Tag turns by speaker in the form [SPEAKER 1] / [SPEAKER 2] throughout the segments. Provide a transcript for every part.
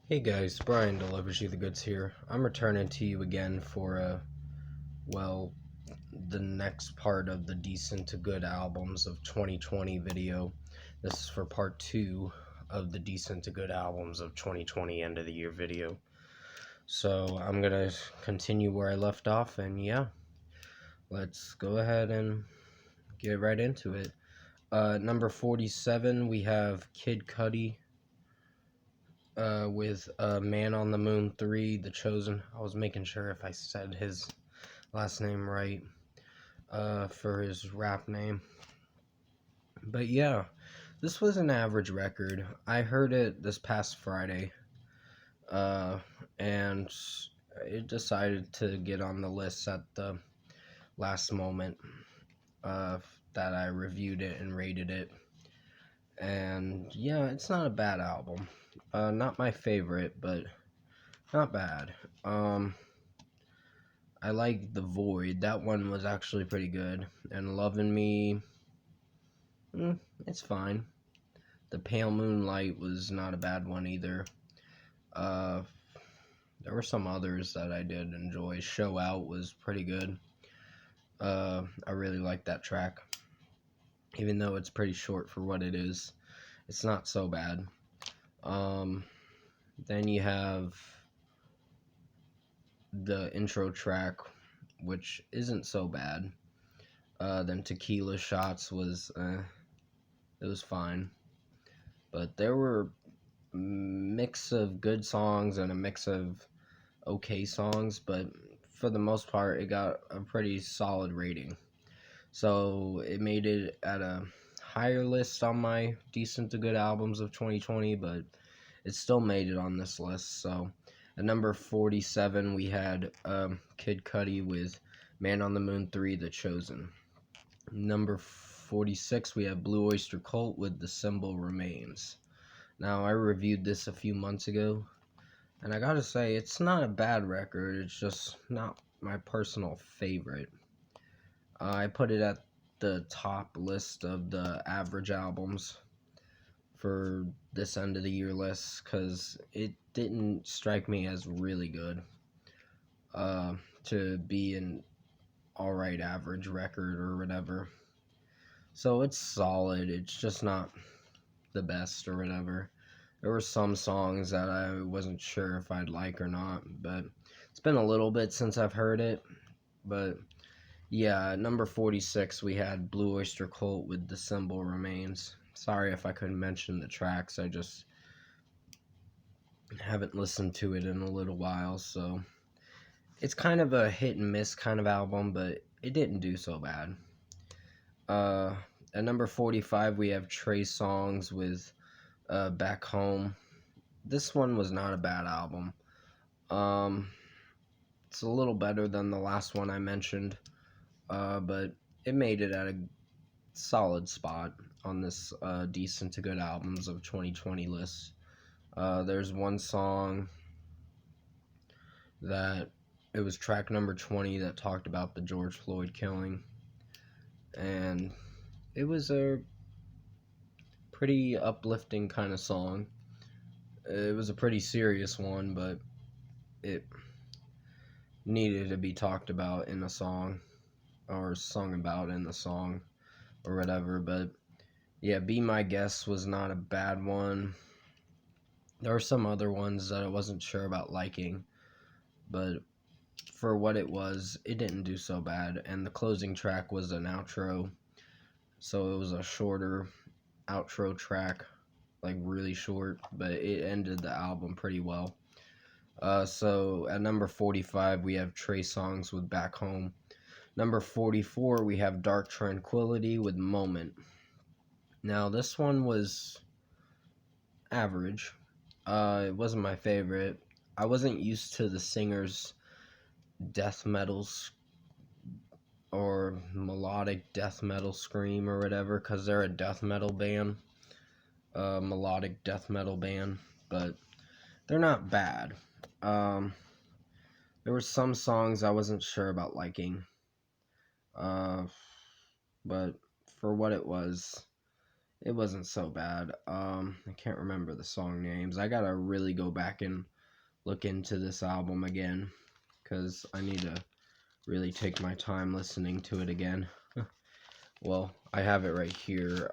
[SPEAKER 1] Hey guys, Brian delivers you the goods here. I'm returning to you again for well, the next part of the decent to good albums of 2020 video. This is for part 2 of the decent to good albums of 2020 end of the year video. So I'm gonna continue where I left off, and yeah, let's go ahead and get right into it. Number 47, we have Kid Cudi with Man on the Moon 3, The Chosen. I was making sure if I said his last name right for his rap name. But yeah, this was an average record. I heard it this past Friday, uh, and it decided to get on the list at the last moment uh, that I reviewed it and rated it. And yeah, it's not a bad album. Not my favorite, but not bad. I like The Void. That one was actually pretty good. And Loving Me, it's fine. The Pale Moonlight was not a bad one either. Uh, there were some others that I did enjoy. Show Out was pretty good. I really like that track. Even though it's pretty short for what it is, it's not so bad. Then you have the intro track, which isn't so bad. Then Tequila Shots was, it was fine. But there were a mix of good songs and a mix of okay songs, but for the most part, it got a pretty solid rating. So it made it at a higher list on my decent to good albums of 2020, but it still made it on this list. So at number 47, we had Kid Cudi with Man on the Moon 3, The Chosen. Number 46, we have Blue Oyster Cult with The Symbol Remains. Now, I reviewed this a few months ago, and I gotta say, it's not a bad record, it's just not my personal favorite. I put it at the top list of the average albums for this end of the year list, because it didn't strike me as really good to be an alright average record or whatever. So it's solid, it's just not the best or whatever. There were some songs that I wasn't sure if I'd like or not, but it's been a little bit since I've heard it. But yeah, number 46, we had Blue Oyster Cult with The Symbol Remains. Sorry if I couldn't mention the tracks, I just haven't listened to it in a little while, so it's kind of a hit and miss kind of album, but it didn't do so bad. At number 45, we have Trey Songz with Back Home. This one was not a bad album. It's a little better than the last one I mentioned, but it made it at a solid spot on this decent to good albums of 2020 list. There's one song that it was track number 20 that talked about the George Floyd killing, and it was a pretty uplifting kind of song. It was a pretty serious one, but it needed to be talked about in a song or sung about in the song or whatever. But yeah, Be My Guest was not a bad one. There were some other ones that I wasn't sure about liking, but for what it was, it didn't do so bad. And the closing track was an outro, so it was a shorter outro track, like really short, but it ended the album pretty well. So at number 45, we have Trey Songz with Back Home. Number 44, we have Dark Tranquillity with Moment. Now, this one was average. It wasn't my favorite. I wasn't used to the singer's death metals or melodic death metal scream or whatever, because they're a death metal band, melodic death metal band, but they're not bad. There were some songs I wasn't sure about liking, but for what it was, It wasn't so bad. I can't remember the song names. I gotta really go back and look into this album again because I need to really take my time listening to it again. Well, I have it right here.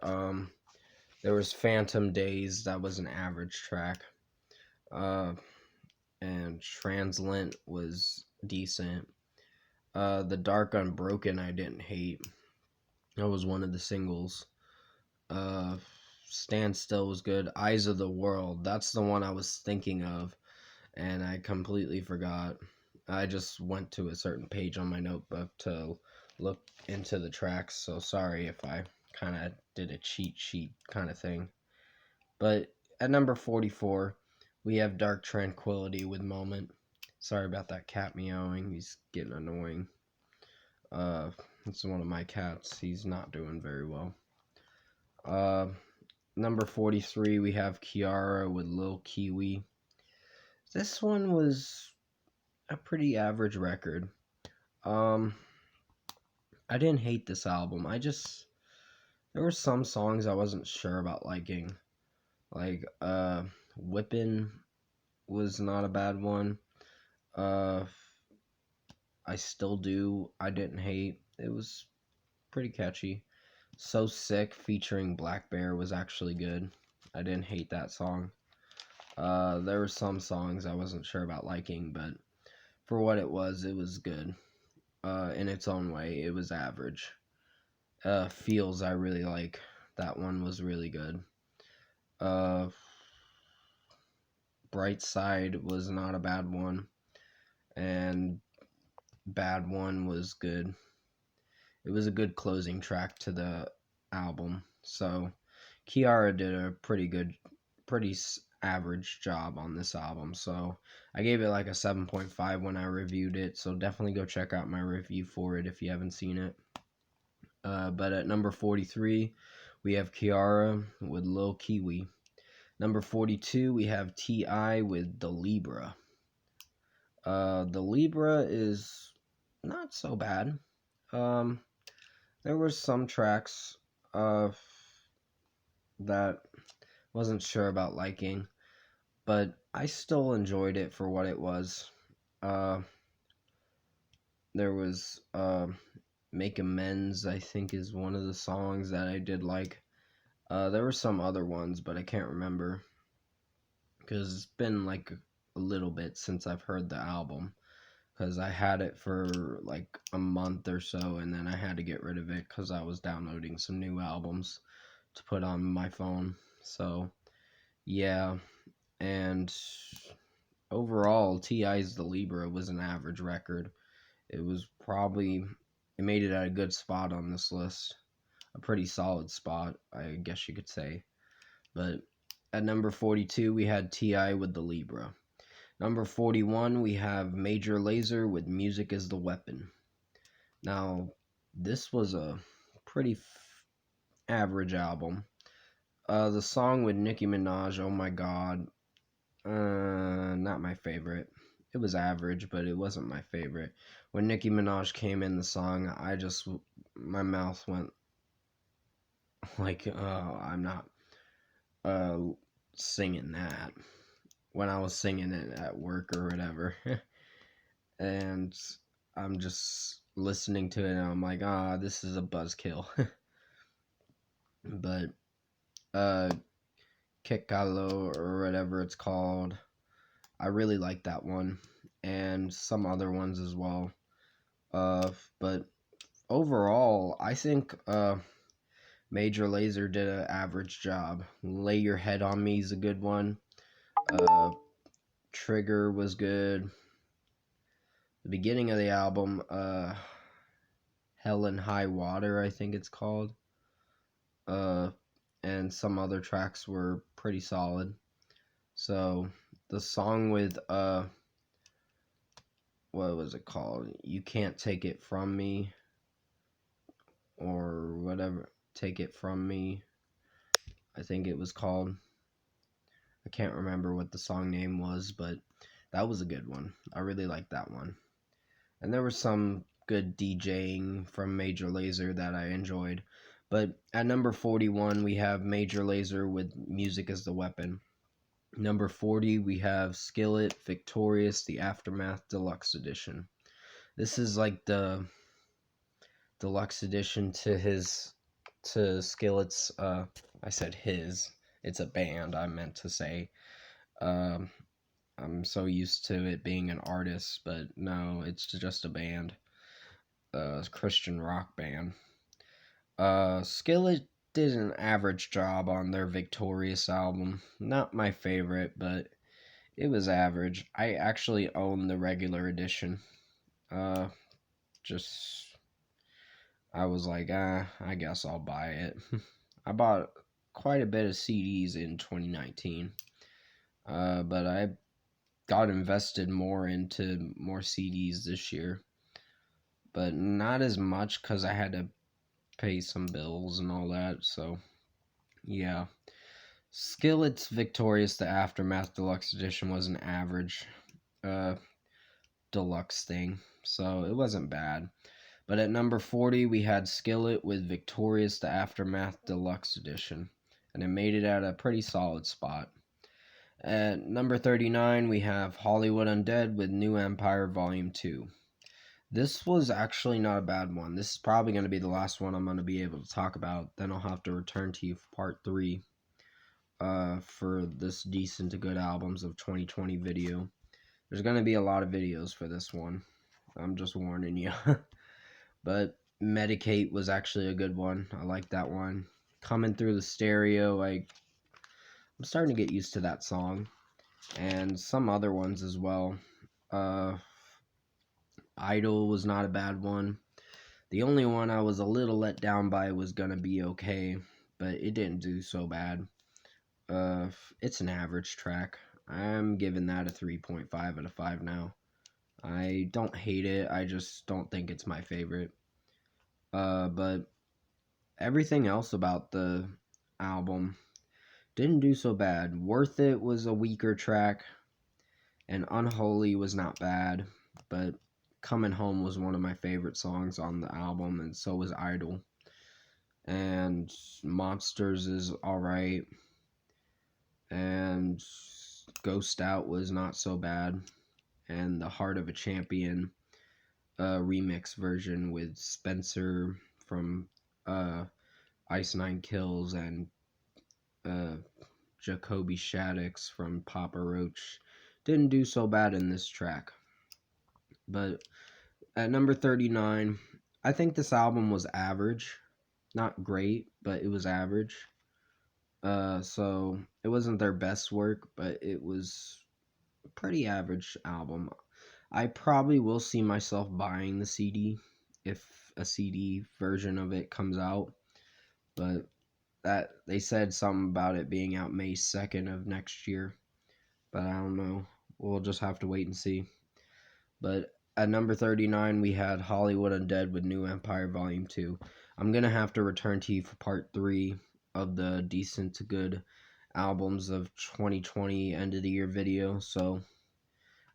[SPEAKER 1] There was Phantom Days, that was an average track. Uh, and Translent was decent. The Dark Unbroken I didn't hate. That was one of the singles. Uh, Stand Still was good. Eyes of the World, that's the one I was thinking of, and I completely forgot. I just went to a certain page on my notebook to look into the tracks, so sorry if I kind of did a cheat sheet kind of thing. But at number 44, we have Dark Tranquillity with Moment. Sorry about that cat meowing, he's getting annoying. It's one of my cats, he's not doing very well. Number 43, we have Kiara with Lil Kiwi. This one was a pretty average record. I didn't hate this album. There were some songs I wasn't sure about liking. Like, Whippin' was not a bad one. I Still Do, I didn't hate. It was pretty catchy. So Sick featuring Black Bear was actually good. I didn't hate that song. There were some songs I wasn't sure about liking, but for what it was good. In its own way, it was average. Feels I really like. That one was really good. Bright Side was not a bad one, and Bad One was good. It was a good closing track to the album. So Kiara did a pretty average job on this album. So I gave it like a 7.5 when I reviewed it. So definitely go check out my review for it if you haven't seen it. But at number 43, we have Kiara with Lil Kiwi. Number 42, we have T.I. with The Libra. The Libra is not so bad. There were some tracks that wasn't sure about liking, but I still enjoyed it for what it was. There was Make Amends, I think, is one of the songs that I did like. There were some other ones, but I can't remember because it's been like a little bit since I've heard the album. Because I had it for like a month or so, and then I had to get rid of it because I was downloading some new albums to put on my phone. So, yeah. And overall, T.I.'s The Libra was an average record. It made it at a good spot on this list. A pretty solid spot, I guess you could say. But at number 42, we had T.I. with The Libra. Number 41, we have Major Lazer with Music is the Weapon. Now, this was a pretty average album. The song with Nicki Minaj, Oh My God, not my favorite. It was average, but it wasn't my favorite. When Nicki Minaj came in the song, my mouth went like, I'm not singing that. When I was singing it at work or whatever. And I'm just listening to it and I'm like, this is a buzzkill. But Kekalo or whatever it's called, I really like that one, and some other ones as well. But overall, I think Major Lazer did an average job. Lay Your Head on Me is a good one. Trigger was good. The beginning of the album, Hell and High Water, I think it's called. And some other tracks were pretty solid. So the song with what was it called? You Can't Take It From Me, or whatever. Take It From Me, I think it was called. I can't remember what the song name was, but that was a good one. I really liked that one. And there was some good DJing from Major Lazer that I enjoyed. But at number 41, we have Major Lazer with Music as the Weapon. Number 40, we have Skillet, Victorious, The Aftermath Deluxe Edition. This is like the deluxe edition to Skillet's, I said his, it's a band, I meant to say. Um, I'm so used to it being an artist, but no, it's just a band, Christian rock band. Skillet did an average job on their Victorious album. Not my favorite, but it was average. I actually own the regular edition. Uh, just I was like, I guess I'll buy it. I bought quite a bit of CDs in 2019, but I got invested more into more CDs this year, but not as much because I had to pay some bills and all that. So yeah, Skillet's Victorious the Aftermath Deluxe Edition was an average uh, deluxe thing, so it wasn't bad. But at number 40, we had Skillet with Victorious the Aftermath Deluxe Edition, and it made it at a pretty solid spot. At number 39, we have Hollywood Undead with New Empire Volume 2. This was actually not a bad one. This is probably going to be the last one I'm going to be able to talk about. Then I'll have to return to you for part 3 for this decent to good albums of 2020 video. There's going to be a lot of videos for this one. I'm just warning you. But Medicate was actually a good one. I like that one. Coming Through the Stereo, I'm starting to get used to that song. And some other ones as well. Idol was not a bad one. The only one I was a little let down by was Gonna Be Okay, but it didn't do so bad. It's an average track. I'm giving that a 3.5 out of 5 now. I don't hate it, I just don't think it's my favorite. But everything else about the album didn't do so bad. Worth It was a weaker track, and Unholy was not bad, but Coming Home was one of my favorite songs on the album, and so was Idol. And Monsters is alright, and Ghost Out was not so bad, and The Heart of a Champion remix version with Spencer from Ice Nine Kills and Jacoby Shaddix from Papa Roach didn't do so bad in this track. But at number 39, I think this album was average. Not great, but it was average. So it wasn't their best work, but it was a pretty average album. I probably will see myself buying the CD if a CD version of it comes out, but that they said something about it being out May 2nd of next year, but I don't know. We'll just have to wait and see. But at number 39, we had Hollywood Undead with New Empire Volume 2. I'm going to have to return to you for part 3 of the decent to good albums of 2020 end of the year video. So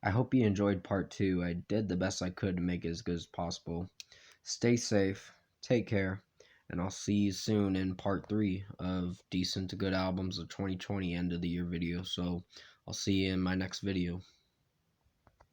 [SPEAKER 1] I hope you enjoyed part 2. I did the best I could to make it as good as possible. Stay safe, take care, and I'll see you soon in part 3 of decent to good albums of 2020 end of the year video. So I'll see you in my next video.